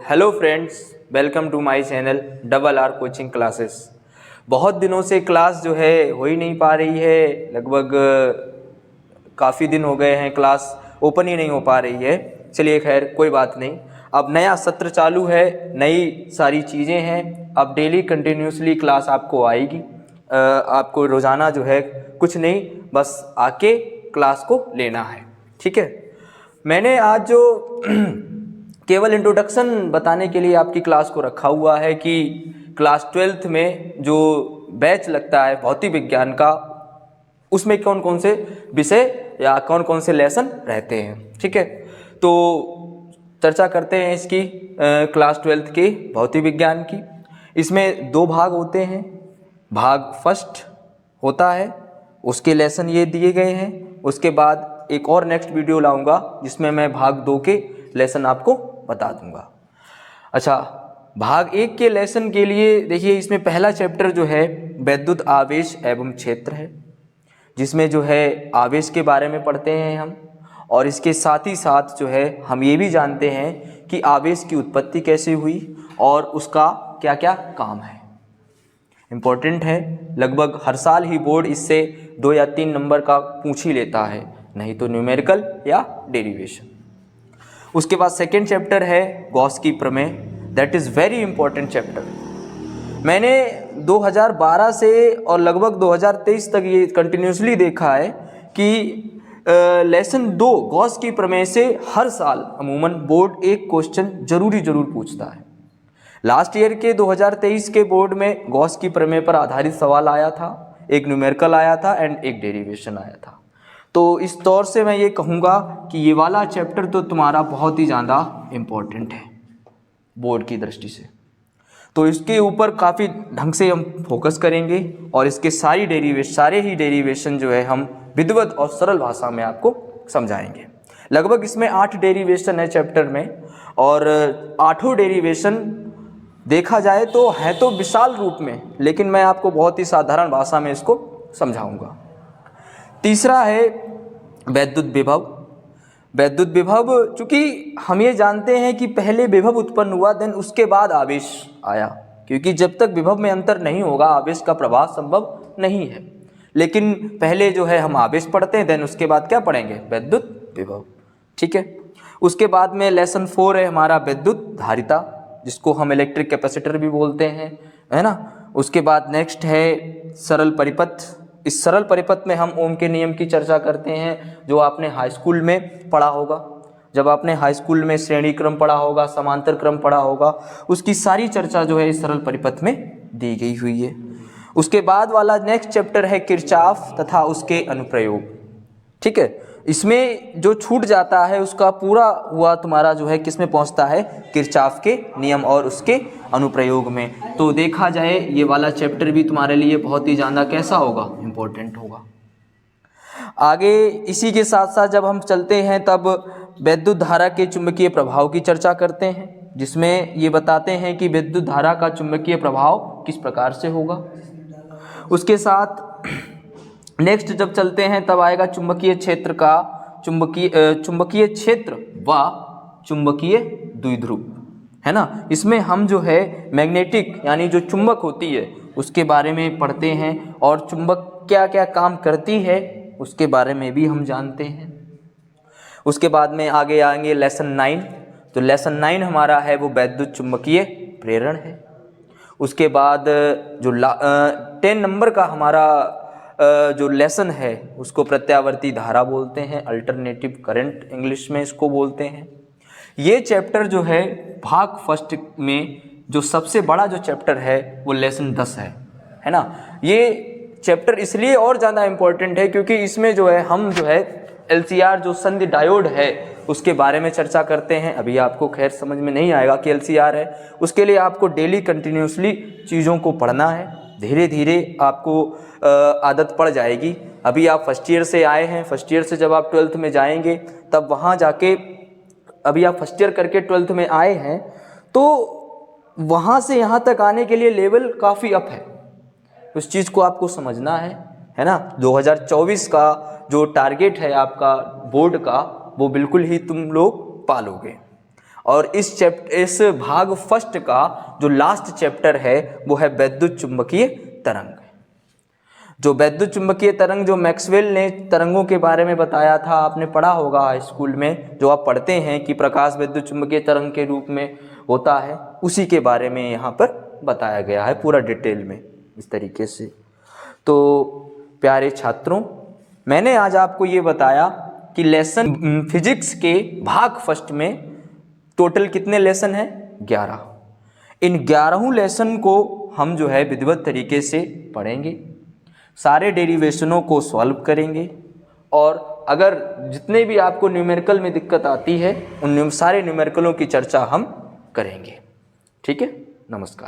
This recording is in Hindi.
Hello friends, welcome to my channel double R coaching classes. बहुत दिनों से क्लास जो है हो ही नहीं पा रही है। लगभग काफ़ी दिन हो गए हैं, क्लास ओपन ही नहीं हो पा रही है। चलिए खैर कोई बात नहीं, अब नया सत्र चालू है, नई सारी चीज़ें हैं। अब डेली कंटिन्यूसली क्लास आपको आएगी। आपको रोज़ाना जो है कुछ नहीं, बस आके क्लास को लेना है, ठीक है। मैंने आज जो केवल इंट्रोडक्शन बताने के लिए आपकी क्लास को रखा हुआ है कि क्लास 12th में जो बैच लगता है भौतिक विज्ञान का, उसमें कौन कौन से विषय या कौन कौन से लेसन रहते हैं, ठीक है। तो चर्चा करते हैं इसकी क्लास 12th के भौतिक विज्ञान की। इसमें दो भाग होते हैं। भाग फर्स्ट होता है, उसके लेसन ये दिए गए हैं। उसके बाद एक और नेक्स्ट वीडियो लाऊंगा जिसमें मैं भाग 2 के लेसन आपको बता दूंगा। अच्छा, भाग 1 के लेसन के लिए देखिए, इसमें पहला चैप्टर जो है वैद्युत आवेश एवं क्षेत्र है, जिसमें जो है आवेश के बारे में पढ़ते हैं हम। और इसके साथ ही साथ जो है हम ये भी जानते हैं कि आवेश की उत्पत्ति कैसे हुई और उसका क्या क्या काम है। इम्पोर्टेंट है, लगभग हर साल ही बोर्ड इससे 2 या 3 नंबर का पूछ ही लेता है, नहीं तो न्यूमेरिकल या डेरिवेशन। उसके बाद सेकेंड चैप्टर है गॉस की प्रमेय। That is very important chapter. मैंने 2012 से और लगभग 2023 तक ये कंटिन्यूसली देखा है कि लेसन 2 गॉस की प्रमेय से हर साल अमूमन बोर्ड एक क्वेश्चन जरूर पूछता है। लास्ट ईयर के 2023 के बोर्ड में गॉस की प्रमेय पर आधारित सवाल आया था, एक न्यूमेरिकल आया था एंड एक डेरिवेशन आया था। तो इस तौर से मैं ये कहूँगा कि ये वाला चैप्टर तो तुम्हारा बहुत ही ज़्यादा इम्पोर्टेंट है बोर्ड की दृष्टि से। तो इसके ऊपर काफ़ी ढंग से हम फोकस करेंगे और इसके सारे ही डेरिवेशन जो है हम विधिवत और सरल भाषा में आपको समझाएंगे। लगभग इसमें 8 डेरिवेशन है चैप्टर में, और 8 डेरिवेशन देखा जाए तो है तो विशाल रूप में, लेकिन मैं आपको बहुत ही साधारण भाषा में इसको समझाऊंगा। तीसरा है वैद्युत विभव। वैद्युत विभव, चूँकि हम ये जानते हैं कि पहले विभव उत्पन्न हुआ, देन उसके बाद आवेश आया, क्योंकि जब तक विभव में अंतर नहीं होगा आवेश का प्रवाह संभव नहीं है। लेकिन पहले जो है हम आवेश पढ़ते हैं, देन उसके बाद क्या पढ़ेंगे, वैद्युत विभव, ठीक है। उसके बाद में लेसन 4 है हमारा वैद्युत धारिता, जिसको हम इलेक्ट्रिक कैपेसिटर भी बोलते हैं, है ना। उसके बाद नेक्स्ट है सरल परिपथ। इस सरल परिपथ में हम ओम के नियम की चर्चा करते हैं, जो आपने हाई स्कूल में पढ़ा होगा। जब आपने हाई स्कूल में श्रेणी क्रम पढ़ा होगा, समांतर क्रम पढ़ा होगा, उसकी सारी चर्चा जो है इस सरल परिपथ में दी गई हुई है। उसके बाद वाला नेक्स्ट चैप्टर है किरचॉफ तथा उसके अनुप्रयोग, ठीक है। इसमें जो छूट जाता है उसका पूरा हुआ तुम्हारा जो है किस में पहुंचता है, किरचॉफ के नियम और उसके अनुप्रयोग में। तो देखा जाए ये वाला चैप्टर भी तुम्हारे लिए बहुत ही ज़्यादा कैसा होगा, इम्पोर्टेंट होगा। आगे इसी के साथ साथ जब हम चलते हैं तब विद्युत धारा के चुंबकीय प्रभाव की चर्चा करते हैं, जिसमें ये बताते हैं कि विद्युत धारा का चुंबकीय प्रभाव किस प्रकार से होगा। उसके साथ नेक्स्ट जब चलते हैं तब आएगा चुंबकीय क्षेत्र का चुंबकीय क्षेत्र व चुंबकीय द्विध्रुव, है ना। इसमें हम जो है मैग्नेटिक यानी जो चुंबक होती है उसके बारे में पढ़ते हैं, और चुंबक क्या क्या काम करती है उसके बारे में भी हम जानते हैं। उसके बाद में आगे आएंगे लेसन 9। तो लेसन 9 हमारा है वो वैद्युत चुंबकीय प्रेरण है। उसके बाद जो 10 नंबर का हमारा जो लेसन है उसको प्रत्यावर्ती धारा बोलते हैं, अल्टरनेटिव करंट इंग्लिश में इसको बोलते हैं। ये चैप्टर जो है भाग फर्स्ट में जो सबसे बड़ा जो चैप्टर है वो लेसन 10 है ना। ये चैप्टर इसलिए और ज़्यादा इम्पोर्टेंट है क्योंकि इसमें जो है हम जो है LCR जो संधि डायोड है उसके बारे में चर्चा करते हैं। अभी आपको खैर समझ में नहीं आएगा कि LCR है, उसके लिए आपको डेली कंटिन्यूसली चीज़ों को पढ़ना है। धीरे धीरे आपको आदत पड़ जाएगी। अभी आप फर्स्ट ईयर से आए हैं, फर्स्ट ईयर से जब आप 12th में जाएंगे तब वहाँ जाके, अभी आप फर्स्ट ईयर करके 12th में आए हैं तो वहाँ से यहाँ तक आने के लिए लेवल काफ़ी अप है। उस चीज़ को आपको समझना है ना। 2024 का जो टारगेट है आपका बोर्ड का, वो बिल्कुल ही तुम लोग पालोगे। और इस भाग फर्स्ट का जो लास्ट चैप्टर है वो है वैद्युत चुंबकीय तरंग। जो वैद्युत चुंबकीय तरंग जो मैक्सवेल ने तरंगों के बारे में बताया था, आपने पढ़ा होगा स्कूल में, जो आप पढ़ते हैं कि प्रकाश वैद्युत चुंबकीय तरंग के रूप में होता है, उसी के बारे में यहाँ पर बताया गया है पूरा डिटेल में इस तरीके से। तो प्यारे छात्रों, मैंने आज आपको ये बताया कि लेसन फिजिक्स के भाग फर्स्ट में टोटल कितने लेसन हैं? 11। इन 11 लेसन को हम जो है विधिवत तरीके से पढ़ेंगे, सारे डेरिवेशनों को सॉल्व करेंगे, और अगर जितने भी आपको न्यूमेरिकल में दिक्कत आती है उन सारे न्यूमेरिकलों की चर्चा हम करेंगे। ठीक है, नमस्कार।